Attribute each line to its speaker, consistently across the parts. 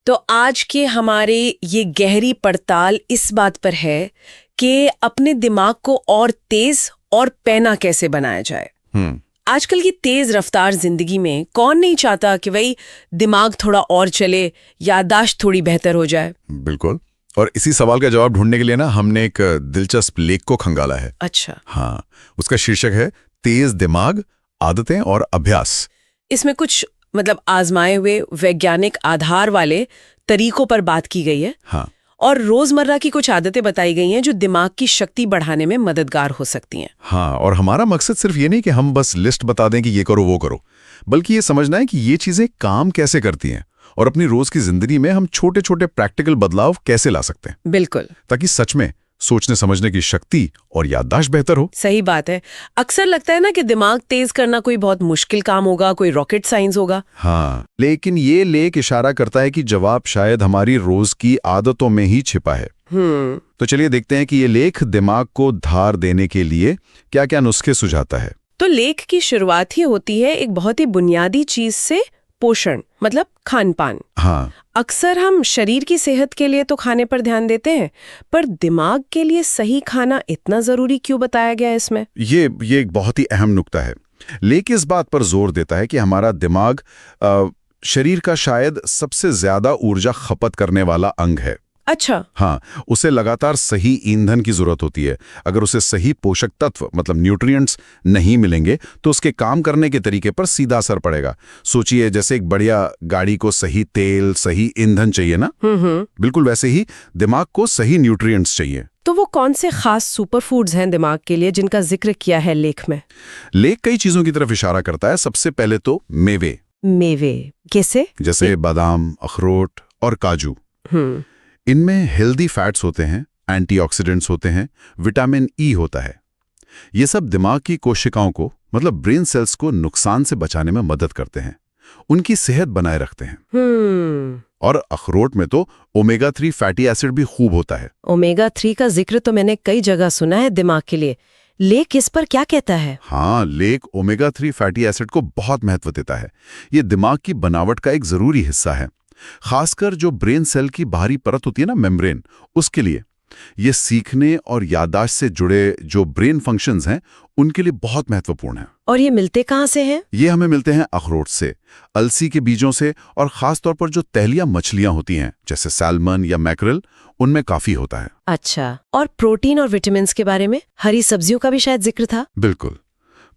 Speaker 1: तो आज के हमारे ये गहरी पड़ताल इस बात पर है कि अपने दिमाग को और तेज और पैना कैसे बनाया जाए। आजकल की तेज रफ्तार जिंदगी में कौन नहीं चाहता कि भाई दिमाग थोड़ा और चले, याददाश्त थोड़ी बेहतर हो जाए।
Speaker 2: बिल्कुल। और इसी सवाल का जवाब ढूंढने के लिए ना हमने एक दिलचस्प लेख को खंगाला है।
Speaker 1: अच्छा।
Speaker 2: हाँ, उसका शीर्षक है तेज दिमाग, आदतें और अभ्यास।
Speaker 1: इसमें कुछ आजमाए हुए वैज्ञानिक आधार वाले तरीकों पर बात की गई है।
Speaker 2: हाँ।
Speaker 1: और रोजमर्रा की कुछ आदतें बताई गई हैं जो दिमाग की शक्ति बढ़ाने में मददगार हो सकती हैं।
Speaker 2: हाँ, और हमारा मकसद सिर्फ ये नहीं कि हम बस लिस्ट बता दें कि ये करो वो करो, बल्कि ये समझना है कि ये चीजें काम कैसे करती हैं और अपनी रोज की जिंदगी में हम छोटे छोटे प्रैक्टिकल बदलाव कैसे ला सकते हैं।
Speaker 1: बिल्कुल,
Speaker 2: ताकि सच में सोचने समझने की शक्ति और याददाश्त बेहतर हो।
Speaker 1: सही बात है। अक्सर लगता है ना कि दिमाग तेज करना कोई बहुत मुश्किल काम होगा, कोई रॉकेट साइंस होगा।
Speaker 2: हाँ, लेकिन ये लेख इशारा करता है कि जवाब शायद हमारी रोज की आदतों में ही छिपा है। तो चलिए देखते हैं कि ये लेख दिमाग को धार देने के लिए क्या क्या नुस्खे सुझाता है।
Speaker 1: तो लेख की शुरुआत ही होती है एक बहुत ही बुनियादी चीज से, पोषण मतलब खान पान।
Speaker 2: हाँ।
Speaker 1: अक्सर हम शरीर की सेहत के लिए तो खाने पर ध्यान देते हैं, पर दिमाग के लिए सही खाना इतना जरूरी क्यों बताया गया है इसमें?
Speaker 2: ये एक बहुत ही अहम नुक्ता है। लेख इस बात पर जोर देता है कि हमारा दिमाग शरीर का शायद सबसे ज्यादा ऊर्जा खपत करने वाला अंग है।
Speaker 1: अच्छा।
Speaker 2: हाँ, उसे लगातार सही ईंधन की जरूरत होती है। अगर उसे सही पोषक तत्व मतलब न्यूट्रिएंट्स नहीं मिलेंगे तो उसके काम करने के तरीके पर सीधा असर पड़ेगा। सोचिए, जैसे एक बढ़िया गाड़ी को सही तेल, सही ईंधन चाहिए ना, बिल्कुल वैसे ही दिमाग को सही न्यूट्रिएंट्स चाहिए।
Speaker 1: तो वो कौन से खास सुपर फूड्स हैं दिमाग के लिए जिनका जिक्र किया है लेख में?
Speaker 2: लेख कई चीजों की तरफ इशारा करता है। सबसे पहले तो मेवे।
Speaker 1: मेवे कैसे?
Speaker 2: जैसे बादाम, अखरोट और काजू। इनमें हेल्दी फैट्स होते हैं, एंटीऑक्सीडेंट्स होते हैं, विटामिन ई होता है। ये सब दिमाग की कोशिकाओं को मतलब ब्रेन सेल्स को नुकसान से बचाने में मदद करते हैं, उनकी सेहत बनाए रखते हैं। और अखरोट में तो ओमेगा 3 फैटी एसिड भी खूब होता है।
Speaker 1: ओमेगा 3 का जिक्र तो मैंने कई जगह सुना है दिमाग के लिए। लेख इस पर क्या कहता है?
Speaker 2: हाँ, लेख ओमेगा 3 फैटी एसिड को बहुत महत्व देता है। ये दिमाग की बनावट का एक जरूरी हिस्सा है, खासकर जो ब्रेन सेल की बाहरी परत होती है ना, मेम्ब्रेन, उसके लिए। ये सीखने और याददाश्त से जुड़े जो ब्रेन फंक्शंस हैं उनके लिए बहुत महत्वपूर्ण है।
Speaker 1: और ये मिलते कहाँ से हैं?
Speaker 2: ये हमें मिलते हैं अखरोट से, अलसी के बीजों से, और खास तौर पर जो तैलिया मछलियां होती हैं जैसे सैल्मन या मैकरेल, उनमें काफी होता है।
Speaker 1: अच्छा, और प्रोटीन और विटामिन के बारे में? हरी सब्जियों का भी शायद जिक्र था।
Speaker 2: बिल्कुल,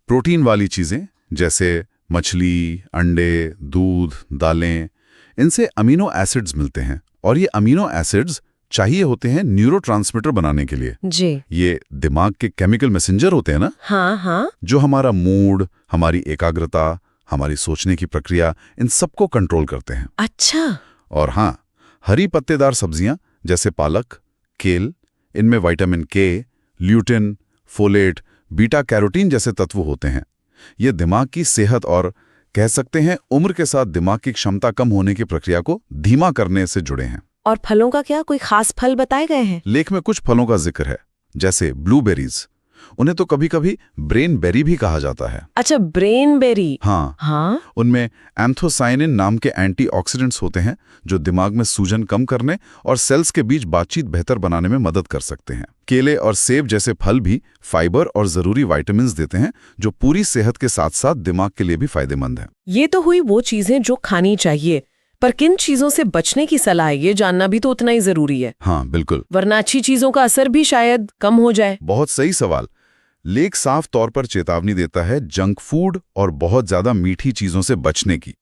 Speaker 2: प्रोटीन वाली चीजें जैसे मछली, अंडे, दूध, दालें, इनसे अमीनो एसिड्स मिलते हैं, और ये अमीनो एसिड्स चाहिए होते हैं न्यूरोट्रांसमीटर बनाने के लिए।
Speaker 1: जी।
Speaker 2: ये दिमाग के केमिकल मैसेंजर होते हैं ना।
Speaker 1: हाँ हाँ।
Speaker 2: जो हमारा मूड, हमारी एकाग्रता, हमारी सोचने की प्रक्रिया, इन सबको कंट्रोल करते हैं।
Speaker 1: अच्छा।
Speaker 2: और हाँ, हरी पत्तेदार सब्जियां जैसे पालक, केल, इनमें विटामिन के, ल्यूटिन, फोलेट, बीटा कैरोटीन जैसे तत्व होते हैं। ये दिमाग की सेहत और कह सकते हैं उम्र के साथ दिमाग की क्षमता कम होने की प्रक्रिया को धीमा करने से जुड़े हैं।
Speaker 1: और फलों का क्या, कोई खास फल बताए गए हैं?
Speaker 2: लेख में कुछ फलों का जिक्र है, जैसे ब्लूबेरीज। उन्हें तो कभी कभी ब्रेन बेरी भी कहा जाता है।
Speaker 1: अच्छा, ब्रेन बेरी।
Speaker 2: हाँ
Speaker 1: हाँ।
Speaker 2: उनमें एंथोसाइनिन नाम के एंटीऑक्सीडेंट्स होते हैं जो दिमाग में सूजन कम करने और सेल्स के बीच बातचीत बेहतर बनाने में मदद कर सकते हैं। केले और सेब जैसे फल भी फाइबर और जरूरी विटामिन्स देते हैं जो पूरी सेहत के साथ साथ दिमाग के लिए भी फायदेमंद है।
Speaker 1: ये तो हुई वो चीजें जो खानी चाहिए, पर किन चीजों से बचने की सलाह है ये जानना भी तो उतना ही जरूरी है।
Speaker 2: हाँ बिल्कुल,
Speaker 1: वरना अच्छी चीजों का असर भी शायद कम हो जाए।
Speaker 2: बहुत सही सवाल। लेख साफ तौर पर चेतावनी देता है जंक फूड और बहुत ज्यादा मीठी चीजों से बचने की।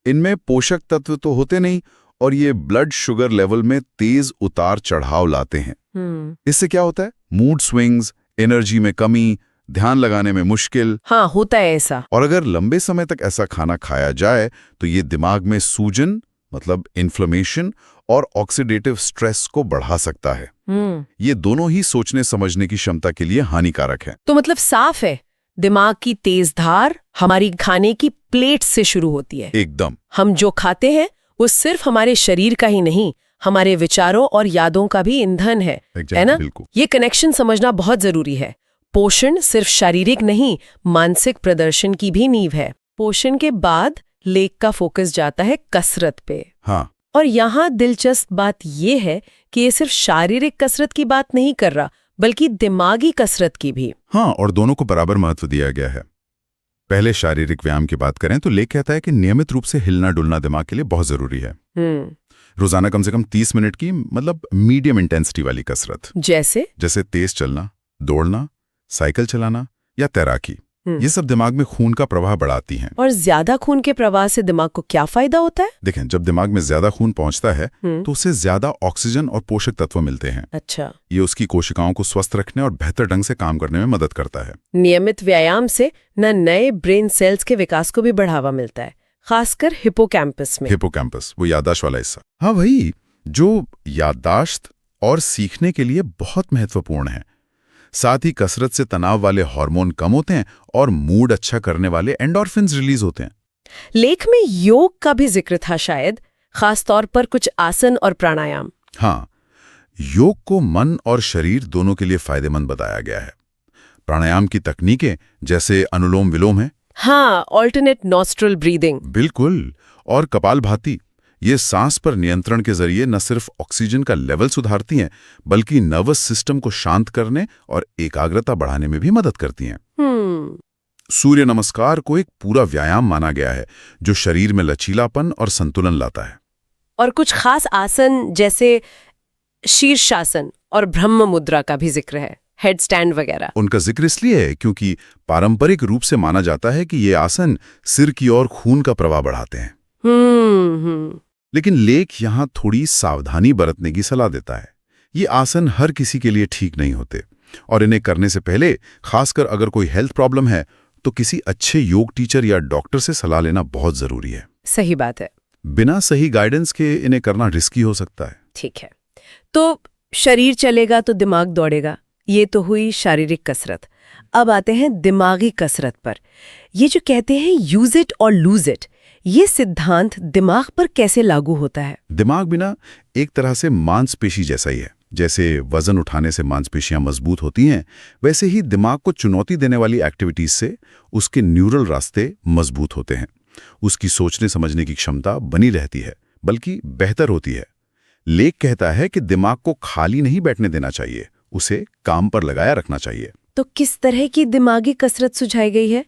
Speaker 2: इनमें पोषक तत्व तो होते नहीं, और ये ब्लड शुगर लेवल में तेज उतार चढ़ाव लाते हैं। इससे क्या होता है? मूड स्विंग्स, एनर्जी में कमी, ध्यान लगाने में मुश्किल।
Speaker 1: हाँ, होता है ऐसा।
Speaker 2: और अगर लंबे समय तक ऐसा खाना खाया जाए तो ये दिमाग में सूजन मतलब इन्फ्लेमेशन और ऑक्सीडेटिव स्ट्रेस को बढ़ा सकता है। ये दोनों ही सोचने समझने की क्षमता के लिए हानिकारक है।
Speaker 1: तो मतलब साफ है, दिमाग की तेज धार हमारी खाने की प्लेट से शुरू होती है।
Speaker 2: एकदम।
Speaker 1: हम जो खाते हैं वो सिर्फ हमारे शरीर का ही नहीं, हमारे विचारों और यादों का भी ईंधन है ना? ये कनेक्शन समझना बहुत जरूरी है। पोषण सिर्फ शारीरिक नहीं, मानसिक प्रदर्शन की भी नींव है। पोषण के बाद लेख का फोकस जाता है कसरत पे।
Speaker 2: हाँ,
Speaker 1: और यहाँ दिलचस्प बात यह है कि ये सिर्फ शारीरिक कसरत की बात नहीं कर रहा, बल्कि दिमागी कसरत की भी।
Speaker 2: हाँ, और दोनों को बराबर महत्व दिया गया है। पहले शारीरिक व्यायाम की बात करें तो लेख कहता है कि नियमित रूप से हिलना डुलना दिमाग के लिए बहुत जरूरी है। रोजाना कम से कम 30 मिनट की मतलब मीडियम इंटेंसिटी वाली कसरत, जैसे तेज चलना, दौड़ना, साइकिल चलाना या तैराकी, ये सब दिमाग में खून का प्रवाह बढ़ाती हैं।
Speaker 1: और ज्यादा खून के प्रवाह से दिमाग को क्या फायदा होता है?
Speaker 2: देखें, जब दिमाग में ज्यादा खून पहुंचता है तो उसे ज्यादा ऑक्सीजन और पोषक तत्व मिलते हैं।
Speaker 1: अच्छा।
Speaker 2: ये उसकी कोशिकाओं को स्वस्थ रखने और बेहतर ढंग से काम करने में मदद करता है।
Speaker 1: नियमित व्यायाम से न नए ब्रेन सेल्स के विकास को भी बढ़ावा मिलता है, खासकर हिपोकैम्पस में।
Speaker 2: हिपोकैम्पस, वो याददाश्त वाला हिस्सा। हाँ वही, जो याददाश्त और सीखने के लिए बहुत महत्वपूर्ण है। साथ ही कसरत से तनाव वाले हार्मोन कम होते हैं और मूड अच्छा करने वाले एंडोर्फिन्स रिलीज होते हैं।
Speaker 1: लेख में योग का भी जिक्र था शायद, खास तौर पर कुछ आसन और प्राणायाम।
Speaker 2: हाँ, योग को मन और शरीर दोनों के लिए फायदेमंद बताया गया है। प्राणायाम की तकनीकें जैसे अनुलोम विलोम है,
Speaker 1: हाँ, ऑल्टरनेट नॉस्ट्रल ब्रीदिंग,
Speaker 2: बिल्कुल, और कपालभाति, ये सांस पर नियंत्रण के जरिए न सिर्फ ऑक्सीजन का लेवल सुधारती हैं, बल्कि नर्वस सिस्टम को शांत करने और एकाग्रता बढ़ाने में भी मदद करती हैं। सूर्य नमस्कार को एक पूरा व्यायाम माना गया है जो शरीर में लचीलापन और संतुलन लाता है।
Speaker 1: और कुछ खास आसन जैसे शीर्षासन और ब्रह्म मुद्रा का भी जिक्र है, हेड स्टैंड वगैरह।
Speaker 2: उनका जिक्र इसलिए है क्योंकि पारंपरिक रूप से माना जाता है कि ये आसन सिर की ओर खून का प्रवाह बढ़ाते हैं। लेकिन लेख यहाँ थोड़ी सावधानी बरतने की सलाह देता है। ये आसन हर किसी के लिए ठीक नहीं होते और इन्हें करने से पहले, खासकर अगर कोई हेल्थ प्रॉब्लम है, तो किसी अच्छे योग टीचर या डॉक्टर से सलाह लेना बहुत जरूरी है।
Speaker 1: सही बात है।
Speaker 2: बिना सही गाइडेंस के इन्हें करना रिस्की हो सकता है।
Speaker 1: ठीक है, तो शरीर चलेगा तो दिमाग दौड़ेगा, ये तो हुई शारीरिक कसरत। अब आते हैं दिमागी कसरत पर। ये जो कहते हैं यूज इट और लूज इट, ये सिद्धांत दिमाग पर कैसे लागू होता है?
Speaker 2: दिमाग बिना एक तरह से मांसपेशी जैसा ही है। जैसे वजन उठाने से मांसपेशियां मजबूत होती हैं, वैसे ही दिमाग को चुनौती देने वाली एक्टिविटीज से उसके न्यूरल रास्ते मजबूत होते हैं। उसकी सोचने समझने की क्षमता बनी रहती है, बल्कि बेहतर होती है। लेख कहता है कि दिमाग को खाली नहीं बैठने देना चाहिए, उसे काम पर लगाया रखना चाहिए।
Speaker 1: तो किस तरह की दिमागी कसरत सुझाई गई है?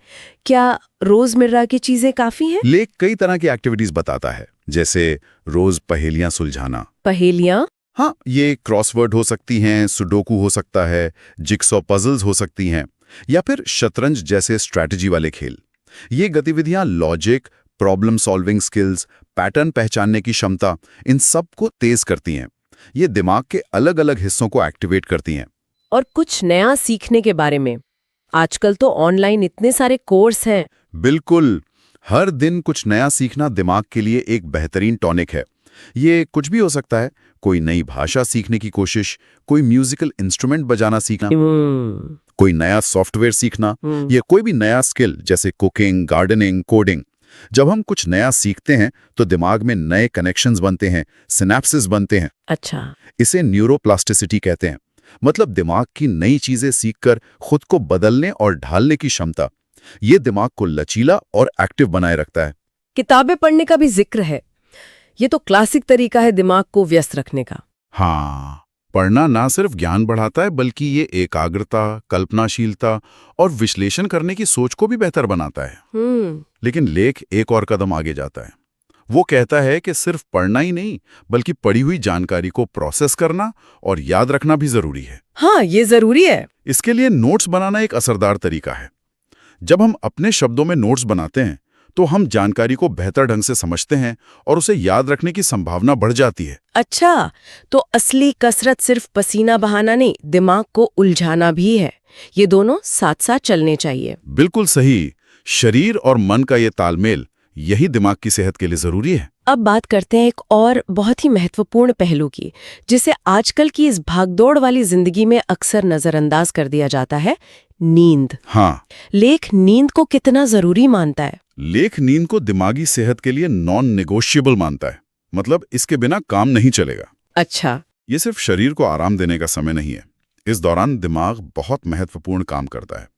Speaker 1: क्या रोजमर्रा की चीजें काफी हैं?
Speaker 2: लेख कई तरह की एक्टिविटीज बताता है, जैसे रोज पहेलियां सुलझाना।
Speaker 1: पहेलियां?
Speaker 2: हाँ, ये क्रॉसवर्ड हो सकती हैं, सुडोकू हो सकता है, जिक्सॉ पजल्स हो सकती हैं, या फिर शतरंज जैसे स्ट्रैटेजी वाले खेल। ये गतिविधियां logic, problem solving skills, pattern पहचानने की क्षमता, इन सब को तेज करती हैं। ये दिमाग के अलग अलग हिस्सों को एक्टिवेट करती हैं।
Speaker 1: और कुछ नया सीखने के बारे में, आजकल तो ऑनलाइन इतने सारे कोर्स हैं।
Speaker 2: बिल्कुल, हर दिन कुछ नया सीखना दिमाग के लिए एक बेहतरीन टॉनिक है। ये कुछ भी हो सकता है, कोई नई भाषा सीखने की कोशिश, कोई म्यूजिकल इंस्ट्रूमेंट बजाना सीखना, कोई नया सॉफ्टवेयर सीखना, या कोई भी नया स्किल जैसे कुकिंग, गार्डनिंग, कोडिंग। जब हम कुछ नया सीखते हैं तो दिमाग में नए कनेक्शंस बनते हैं, सिनेप्सिस बनते हैं।
Speaker 1: अच्छा।
Speaker 2: इसे न्यूरोप्लास्टिसिटी कहते हैं, मतलब दिमाग की नई चीजें सीखकर खुद को बदलने और ढालने की क्षमता। ये दिमाग को लचीला और एक्टिव बनाए रखता है।
Speaker 1: किताबें पढ़ने का भी जिक्र है। ये तो क्लासिक तरीका है दिमाग को व्यस्त रखने का।
Speaker 2: हाँ, पढ़ना ना सिर्फ ज्ञान बढ़ाता है, बल्कि ये एकाग्रता, कल्पनाशीलता और विश्लेषण करने की सोच को भी बेहतर बनाता है। लेकिन लेख एक और कदम आगे जाता है। वो कहता है कि सिर्फ पढ़ना ही नहीं, बल्कि पढ़ी हुई जानकारी को प्रोसेस करना और याद रखना भी जरूरी है।
Speaker 1: हाँ, ये जरूरी है।
Speaker 2: इसके लिए नोट्स बनाना एक असरदार तरीका है। जब हम अपने शब्दों में नोट्स बनाते हैं तो हम जानकारी को बेहतर ढंग से समझते हैं और उसे याद रखने की संभावना बढ़ जाती है।
Speaker 1: अच्छा, तो असली कसरत सिर्फ पसीना बहाना नहीं, दिमाग को उलझाना भी है। ये दोनों साथ साथ चलने चाहिए।
Speaker 2: बिल्कुल सही। शरीर और मन का ये तालमेल, यही दिमाग की सेहत के लिए जरूरी है।
Speaker 1: अब बात करते हैं एक और बहुत ही महत्वपूर्ण पहलू की, जिसे आजकल की इस भागदौड़ वाली जिंदगी में अक्सर नजरअंदाज कर दिया जाता है, नींद।
Speaker 2: हाँ,
Speaker 1: लेख नींद को कितना जरूरी मानता है?
Speaker 2: लेख नींद को दिमागी सेहत के लिए नॉन नेगोशिएबल मानता है, मतलब इसके बिना काम नहीं चलेगा।
Speaker 1: अच्छा।
Speaker 2: ये सिर्फ शरीर को आराम देने का समय नहीं है। इस दौरान दिमाग बहुत महत्वपूर्ण काम करता है।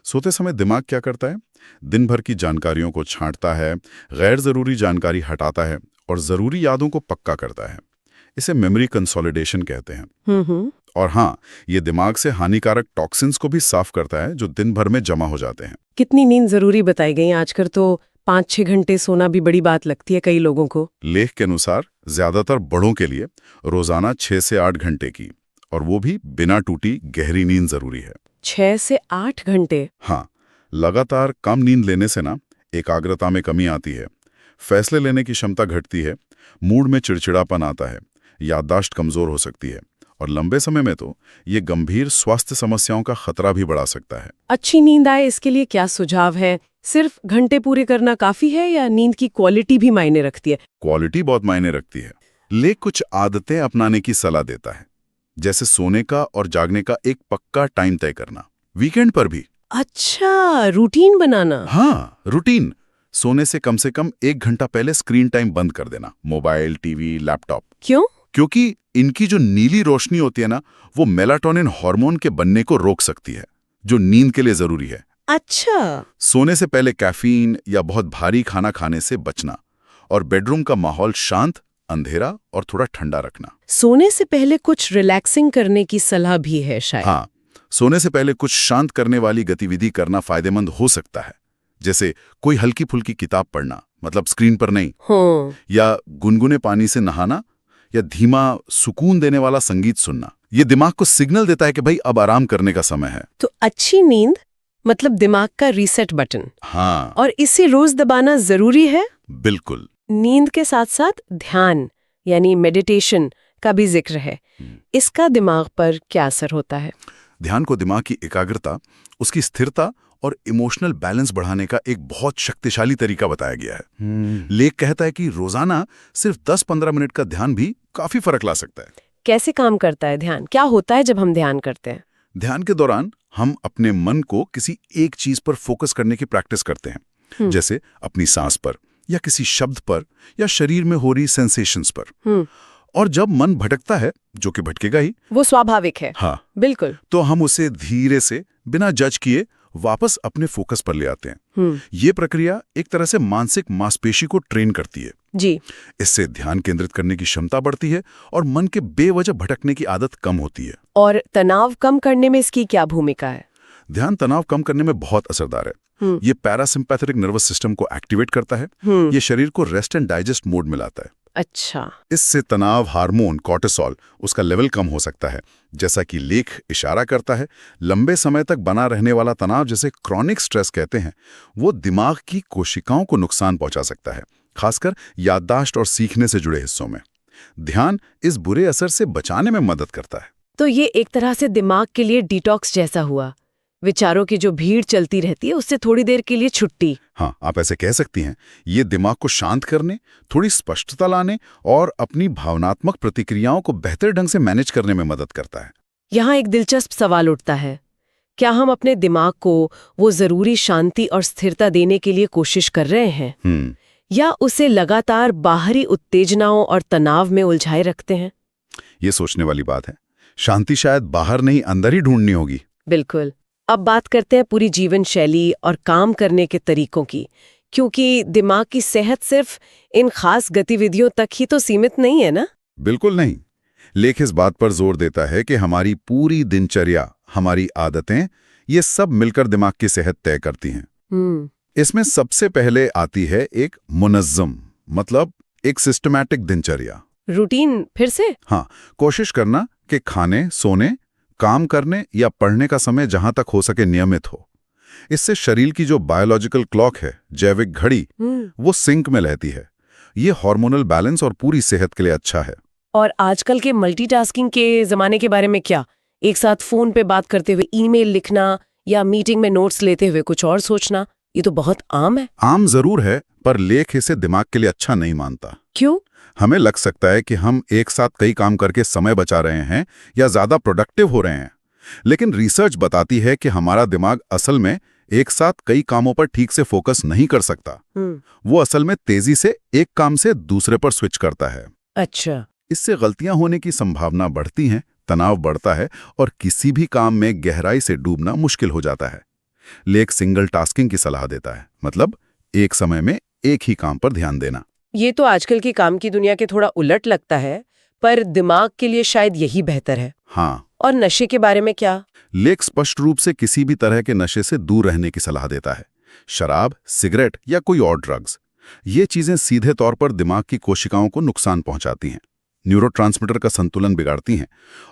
Speaker 2: सोते समय दिमाग क्या करता है? दिन भर की जानकारियों को छांटता है, गैर जरूरी जानकारी हटाता है और जरूरी यादों को पक्का करता है। इसे मेमोरी कंसोलिडेशन कहते हैं। और हाँ, ये दिमाग से हानिकारक टॉक्सिन्स को भी साफ करता है जो दिन भर में जमा हो जाते हैं।
Speaker 1: कितनी नींद जरूरी बताई गई? आजकल तो 5-6 घंटे सोना भी बड़ी बात लगती है कई लोगों को।
Speaker 2: लेख के अनुसार ज्यादातर बड़ों के लिए रोजाना 6 से 8 घंटे की, और वो भी बिना टूटी गहरी नींद जरूरी है।
Speaker 1: 6 से 8 घंटे?
Speaker 2: हाँ, लगातार कम नींद लेने से ना एकाग्रता में कमी आती है, फैसले लेने की क्षमता घटती है, मूड में चिड़चिड़ापन आता है, याददाश्त कमजोर हो सकती है, और लंबे समय में तो ये गंभीर स्वास्थ्य समस्याओं का खतरा भी बढ़ा सकता है।
Speaker 1: अच्छी नींद आए इसके लिए क्या सुझाव है? सिर्फ घंटे पूरे करना काफी है या नींद की क्वालिटी भी मायने रखती है?
Speaker 2: क्वालिटी बहुत मायने रखती है। लेख कुछ आदतें अपनाने की सलाह देता है, जैसे सोने का और जागने का एक पक्का टाइम तय करना, वीकेंड पर भी।
Speaker 1: अच्छा, रूटीन बनाना।
Speaker 2: हाँ, रूटीन। सोने से कम 1 घंटा पहले स्क्रीन टाइम बंद कर देना, मोबाइल, टीवी, लैपटॉप।
Speaker 1: क्यों?
Speaker 2: क्योंकि इनकी जो नीली रोशनी होती है ना, वो मेलाटोनिन हार्मोन के बनने को रोक सकती है, जो नींद के लिए जरूरी है।
Speaker 1: अच्छा।
Speaker 2: सोने से पहले कैफीन या बहुत भारी खाना खाने से बचना, और बेडरूम का माहौल शांत, अंधेरा और थोड़ा ठंडा रखना।
Speaker 1: सोने से पहले कुछ रिलैक्सिंग करने की सलाह भी है शायद।
Speaker 2: हाँ, सोने से पहले कुछ शांत करने वाली गतिविधि करना फायदेमंद हो सकता है, जैसे कोई हल्की फुल्की किताब पढ़ना, मतलब स्क्रीन पर नहीं, या गुनगुने पानी से नहाना, या धीमा सुकून देने वाला संगीत सुनना। ये दिमाग को सिग्नल देता है कि भाई अब आराम करने का समय है।
Speaker 1: तो अच्छी नींद मतलब दिमाग का रीसेट बटन।
Speaker 2: हाँ,
Speaker 1: और इसे रोज दबाना जरूरी है?
Speaker 2: बिल्कुल।
Speaker 1: नींद के साथ साथ ध्यान यानी मेडिटेशन का भी जिक्र है। इसका दिमाग पर क्या असर होता है?
Speaker 2: ध्यान को दिमाग की एकाग्रता, उसकी स्थिरता और इमोशनल बैलेंस बढ़ाने का एक बहुत शक्तिशाली तरीका बताया गया है। लेख कहता है कि रोजाना सिर्फ 10-15 मिनट का ध्यान भी काफी फर्क ला सकता है।
Speaker 1: कैसे काम करता है ध्यान? क्या होता है जब हम ध्यान करते हैं?
Speaker 2: ध्यान के दौरान हम अपने मन को किसी एक चीज पर फोकस करने की प्रैक्टिस करते हैं, जैसे अपनी सांस पर, या किसी शब्द पर, या शरीर में हो रही सेंसेशंस पर। और जब मन भटकता है, जो कि भटकेगा ही,
Speaker 1: वो स्वाभाविक है।
Speaker 2: हाँ,
Speaker 1: बिल्कुल।
Speaker 2: तो हम उसे धीरे से, बिना जज किए, वापस अपने फोकस पर ले आते हैं। ये प्रक्रिया एक तरह से मानसिक मांसपेशी को ट्रेन करती है
Speaker 1: जी।
Speaker 2: इससे ध्यान केंद्रित करने की क्षमता बढ़ती है और मन के बेवजह भटकने की आदत कम होती है।
Speaker 1: और तनाव कम करने में इसकी क्या भूमिका है?
Speaker 2: ध्यान तनाव कम करने में बहुत असरदार है। ये पैरासिम्पैथेटिक नर्वस सिस्टम को एक्टिवेट करता है। ये शरीर को रेस्ट एंड डाइजेस्ट मोड में लाता है।
Speaker 1: अच्छा।
Speaker 2: इससे तनाव हार्मोन कॉर्टिसोल, उसका लेवल कम हो सकता है। जैसा कि लेख इशारा करता है, लंबे समय तक बना रहने वाला तनाव, जिसे क्रॉनिक स्ट्रेस कहते हैं, वो दिमाग की कोशिकाओं को नुकसान पहुंचा सकता है, खासकर याददाश्त और सीखने से जुड़े हिस्सों में। ध्यान इस बुरे असर से बचाने में मदद करता है।
Speaker 1: तो ये एक तरह से दिमाग के लिए डिटॉक्स जैसा हुआ। विचारों की जो भीड़ चलती रहती है, उससे थोड़ी देर के लिए छुट्टी।
Speaker 2: हाँ, आप ऐसे कह सकती हैं। ये दिमाग को शांत करने, थोड़ी स्पष्टता लाने और अपनी भावनात्मक प्रतिक्रियाओं को बेहतर ढंग से मैनेज करने में मदद करता है।
Speaker 1: यहाँ एक दिलचस्प सवाल उठता है, क्या हम अपने दिमाग को वो जरूरी शांति और स्थिरता देने के लिए कोशिश कर रहे हैं, या उसे लगातार बाहरी उत्तेजनाओं और तनाव में उलझाए रखते हैं?
Speaker 2: ये सोचने वाली बात है। शांति शायद बाहर नहीं, अंदर ही ढूंढनी होगी।
Speaker 1: बिल्कुल। अब बात करते हैं पूरी जीवन शैली और काम करने के तरीकों की, क्योंकि दिमाग की सेहत सिर्फ इन खास गतिविधियों तक ही तो सीमित नहीं है ना?
Speaker 2: बिल्कुल नहीं। लेख इस बात पर जोर देता है कि हमारी पूरी दिनचर्या, हमारी आदतें, ये सब मिलकर दिमाग की सेहत तय करती हैं। इसमें सबसे पहले आती है एक मुनज़्ज़म, मतलब एक सिस्टमैटिक दिनचर्या।
Speaker 1: रूटीन फिर से?
Speaker 2: हाँ, कोशिश करना कि खाने, सोने, काम करने या पढ़ने का समय जहां तक हो सके नियमित हो। इससे शरीर की जो बायोलॉजिकल क्लॉक है, जैविक घड़ी, वो सिंक में रहती है। ये हार्मोनल बैलेंस और पूरी सेहत के लिए अच्छा है।
Speaker 1: और आजकल के मल्टीटास्किंग के जमाने के बारे में क्या? एक साथ फोन पे बात करते हुए ईमेल लिखना या मीटिंग में नोट्स लेते हुए कुछ और सोचना, ये तो बहुत आम है।
Speaker 2: आम जरूर है, पर लेख इसे दिमाग के लिए अच्छा नहीं मानता।
Speaker 1: क्यों?
Speaker 2: हमें लग सकता है कि हम एक साथ कई काम करके समय बचा रहे हैं या ज्यादा प्रोडक्टिव हो रहे हैं, लेकिन रिसर्च बताती है कि हमारा दिमाग असल में एक साथ कई कामों पर ठीक से फोकस नहीं कर सकता। वो असल में तेजी से एक काम से दूसरे पर स्विच करता है।
Speaker 1: अच्छा।
Speaker 2: इससे गलतियां होने की संभावना बढ़ती है, तनाव बढ़ता है और किसी भी काम में गहराई से डूबना मुश्किल हो जाता है। लेख सिंगल टास्किंग की सलाह देता है, मतलब एक समय में एक ही काम पर ध्यान देना।
Speaker 1: ये तो आजकल की काम की दुनिया के थोड़ा उलट लगता है, पर दिमाग के लिए शायद यही बेहतर है।
Speaker 2: हाँ।
Speaker 1: और नशे के बारे में क्या?
Speaker 2: लेख स्पष्ट रूप से किसी भी तरह के नशे से दूर रहने की सलाह देता है। शराब, सिगरेट या कोई और ड्रग्स, ये चीजें सीधे तौर पर दिमाग की कोशिकाओं को नुकसान पहुंचाती हैं, न्यूरोट्रांसमीटर का संतुलन बिगाड़ती हैं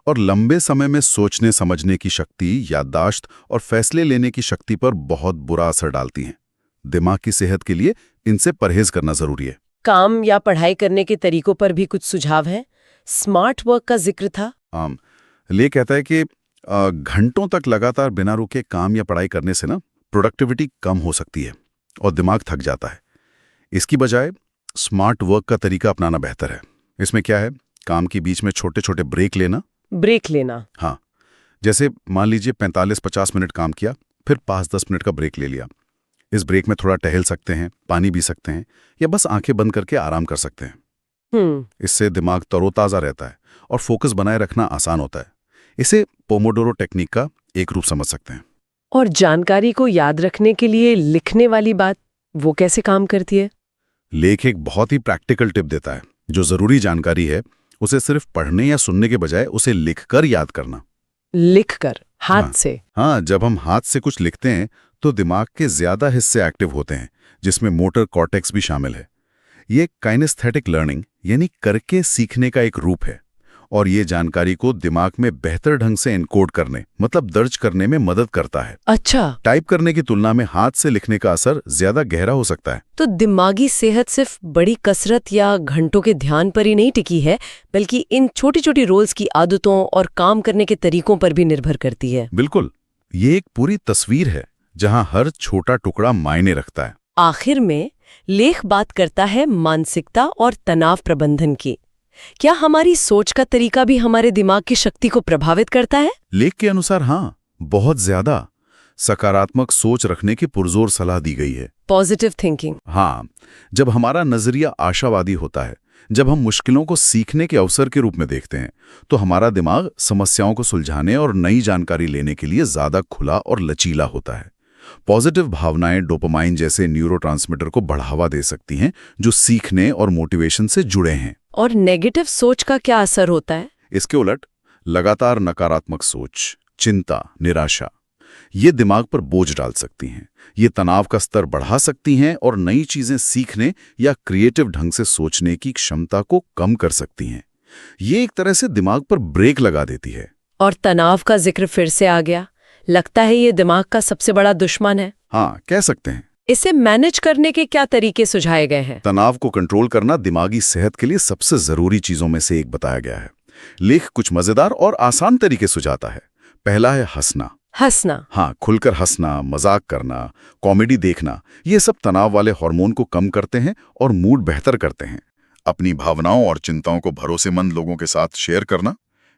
Speaker 2: और लंबे समय में सोचने समझने की शक्ति, याददाश्त और फैसले लेने की शक्ति पर बहुत बुरा असर डालती हैं। दिमाग की सेहत के लिए इनसे परहेज करना जरूरी है।
Speaker 1: काम या पढ़ाई करने के तरीकों पर भी कुछ सुझाव हैं? स्मार्ट वर्क का जिक्र था।
Speaker 2: ले कहता है कि घंटों तक लगातार बिना रुके काम या पढ़ाई करने से ना प्रोडक्टिविटी कम हो सकती है और दिमाग थक जाता है। इसकी बजाय स्मार्ट वर्क का तरीका अपनाना बेहतर है। इसमें क्या है, काम के बीच में छोटे छोटे ब्रेक लेना। हाँ, जैसे मान लीजिए 45-50 मिनट काम किया, फिर 5-10 मिनट का ब्रेक ले लिया। इस ब्रेक में थोड़ा टहल सकते हैं, पानी पी सकते हैं या बस आंखें बंद करके आराम कर सकते हैं। इससे दिमाग तरोताजा रहता है और फोकस बनाए रखना आसान होता है। इसे पोमोडोरो टेक्निक का एक रूप समझ सकते हैं।
Speaker 1: और जानकारी को याद रखने के लिए लिखने वाली बात, वो कैसे काम करती है?
Speaker 2: लेख एक बहुत ही प्रैक्टिकल टिप देता है। जो जरूरी जानकारी है उसे सिर्फ पढ़ने या सुनने के बजाय उसे लिखकर याद करना।
Speaker 1: लिखकर, हाथ से?
Speaker 2: हाँ, जब हम हाथ से कुछ लिखते हैं तो दिमाग के ज्यादा हिस्से एक्टिव होते हैं, जिसमें मोटर कॉर्टेक्स भी शामिल है। ये काइनेस्थेटिक लर्निंग यानी करके सीखने का एक रूप है और ये जानकारी को दिमाग में बेहतर ढंग से एनकोड करने, मतलब दर्ज करने में मदद करता है।
Speaker 1: अच्छा।
Speaker 2: टाइप करने की तुलना में हाथ से लिखने का असर ज्यादा गहरा हो सकता है।
Speaker 1: तो दिमागी सेहत सिर्फ बड़ी कसरत या घंटों के ध्यान पर ही नहीं टिकी है, बल्कि इन छोटी छोटी रोल्स की आदतों और काम करने के तरीकों पर भी निर्भर करती है।
Speaker 2: बिल्कुल, ये एक पूरी तस्वीर है जहां हर छोटा टुकड़ा मायने रखता है।
Speaker 1: आखिर में लेख बात करता है मानसिकता और तनाव प्रबंधन की। क्या हमारी सोच का तरीका भी हमारे दिमाग की शक्ति को प्रभावित करता है?
Speaker 2: लेख के अनुसार हाँ, बहुत ज्यादा। सकारात्मक सोच रखने की पुरजोर सलाह दी गई है।
Speaker 1: Positive thinking.
Speaker 2: हाँ, जब हमारा नजरिया आशावादी होता है, जब हम मुश्किलों को सीखने के अवसर के रूप में देखते हैं, तो हमारा दिमाग समस्याओं को सुलझाने और नई जानकारी लेने के लिए ज्यादा खुला और लचीला होता है। पॉजिटिव भावनाएं डोपामाइन जैसे न्यूरोट्रांसमीटर को बढ़ावा दे सकती हैं, जो सीखने और मोटिवेशन से जुड़े हैं।
Speaker 1: और नेगेटिव सोच का क्या असर होता है?
Speaker 2: इसके उलट लगातार नकारात्मक सोच, चिंता, निराशा, ये दिमाग पर बोझ डाल सकती हैं। ये तनाव का स्तर बढ़ा सकती हैं और नई चीजें सीखने या क्रिएटिव ढंग से सोचने की क्षमता को कम कर सकती हैं। ये एक तरह से दिमाग पर ब्रेक लगा देती है।
Speaker 1: और तनाव का जिक्र फिर से आ गया। लगता है ये दिमाग का सबसे बड़ा दुश्मन है।
Speaker 2: हाँ, कह सकते हैं।
Speaker 1: इसे मैनेज करने के क्या तरीके सुझाए गए हैं?
Speaker 2: तनाव को कंट्रोल करना दिमागी सेहत के लिए सबसे जरूरी चीजों में से एक बताया गया है। लेख कुछ मजेदार और आसान तरीके सुझाता है। पहला है हंसना। हाँ, खुलकर हंसना, मजाक करना, कॉमेडी देखना, ये सब तनाव वाले हार्मोन को कम करते हैं और मूड बेहतर करते हैं। अपनी भावनाओं और चिंताओं को भरोसेमंद लोगों के साथ शेयर करना,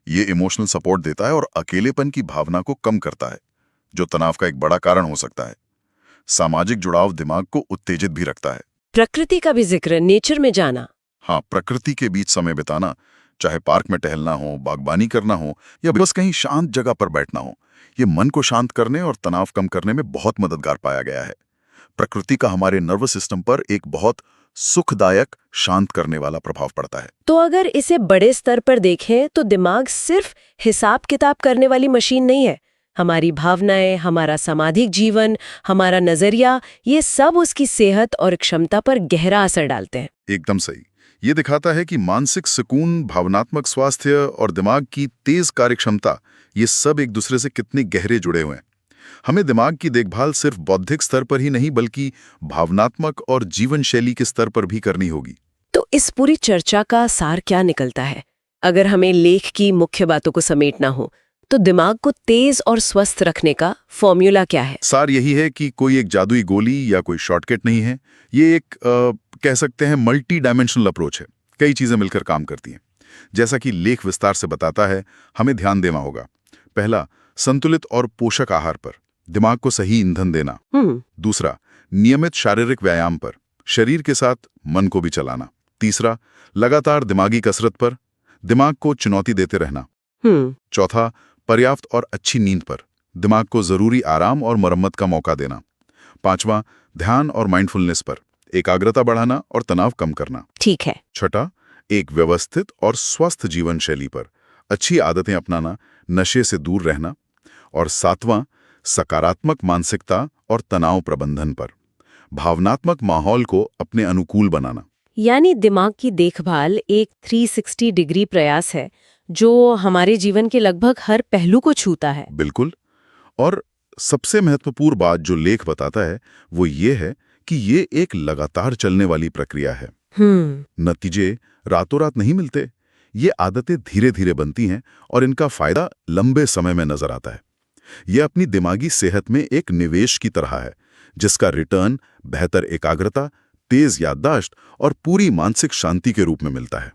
Speaker 2: ये इमोशनल सपोर्ट देता है और अकेलेपन की भावना को कम करता है, जो तनाव का एक बड़ा कारण हो सकता है। सामाजिक जुड़ाव दिमाग को उत्तेजित भी रखता है।
Speaker 1: प्रकृति का भी जिक्र, नेचर में जाना।
Speaker 2: हाँ, प्रकृति के बीच समय बिताना, चाहे पार्क में टहलना हो, बागबानी करना हो या बस कहीं शांत जगह पर बैठना हो, ये मन को शांत करने और तनाव कम करने में बहुत मददगार पाया गया है। प्रकृति का हमारे नर्वस सिस्टम पर एक बहुत सुखदायक, शांत करने वाला प्रभाव पड़ता है।
Speaker 1: तो अगर इसे बड़े स्तर पर देखें तो दिमाग सिर्फ हिसाब किताब करने वाली मशीन नहीं है। हमारी भावनाएं, हमारा सामाजिक जीवन, हमारा नजरिया, ये सब उसकी सेहत और क्षमता पर गहरा असर डालते हैं।
Speaker 2: एकदम सही। ये दिखाता है कि मानसिक सुकून, भावनात्मक स्वास्थ्य और दिमाग की तेज कार्यक्षमता, ये सब एक दूसरे से कितने गहरे जुड़े हुए हैं। हमें दिमाग की देखभाल सिर्फ बौद्धिक स्तर पर ही नहीं, बल्कि भावनात्मक और जीवन शैली के स्तर पर भी करनी होगी।
Speaker 1: तो इस पूरी चर्चा का सार क्या निकलता है? अगर हमें लेख की मुख्य बातों को समेटना हो तो दिमाग को तेज और स्वस्थ रखने का फॉर्मूला क्या है?
Speaker 2: सार यही है कि कोई एक जादुई गोली या कोई शॉर्टकट नहीं है। ये एक कह सकते हैं मल्टी डायमेंशनल अप्रोच है। कई चीजें मिलकर काम करती हैं। जैसा कि लेख विस्तार से बताता है, हमें ध्यान देना होगा। पहला, संतुलित और पोषक आहार पर, दिमाग को सही ईंधन देना। दूसरा, नियमित शारीरिक व्यायाम पर, शरीर के साथ मन को भी चलाना। तीसरा, लगातार दिमागी कसरत पर, दिमाग को चुनौती देते रहना। चौथा, पर्याप्त और अच्छी नींद पर, दिमाग को जरूरी आराम और मरम्मत का मौका देना। पांचवा, ध्यान और माइंडफुलनेस पर, एकाग्रता बढ़ाना और तनाव कम करना।
Speaker 1: ठीक है।
Speaker 2: छठा, एक व्यवस्थित और स्वस्थ जीवन शैली पर अच्छी आदतें अपनाना, नशे से दूर रहना। और सातवां, सकारात्मक मानसिकता और तनाव प्रबंधन पर भावनात्मक माहौल को अपने अनुकूल बनाना।
Speaker 1: यानी दिमाग की देखभाल एक 360 डिग्री प्रयास है जो हमारे जीवन के लगभग हर पहलू को छूता है।
Speaker 2: बिल्कुल। और सबसे महत्वपूर्ण बात जो लेख बताता है वो ये है कि ये एक लगातार चलने वाली प्रक्रिया है। नतीजे रातों रात नहीं मिलते। ये आदतें धीरे धीरे बनती हैं और इनका फायदा लंबे समय में नजर आता है। ये अपनी दिमागी सेहत में एक निवेश की तरह है जिसका रिटर्न बेहतर एकाग्रता, तेज याददाश्त और पूरी मानसिक शांति के रूप में मिलता है।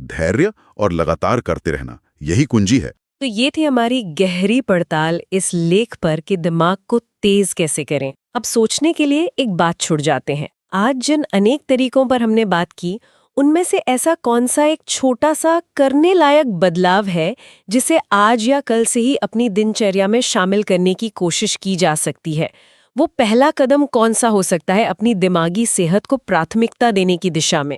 Speaker 2: धैर्य और लगातार करते रहना यही कुंजी है।
Speaker 1: तो ये थी हमारी गहरी पड़ताल इस लेख पर कि दिमाग को तेज कैसे करें। अब सोचने के लिए एक बात छुड़ जाते हैं। आज जिन अनेक तरीकों पर हमने बात की, उनमें से ऐसा कौन सा एक छोटा सा करने लायक बदलाव है जिसे आज या कल से ही अपनी दिनचर्या में शामिल करने की कोशिश की जा सकती है? वो पहला कदम कौन सा हो सकता है अपनी दिमागी सेहत को प्राथमिकता देने की दिशा में?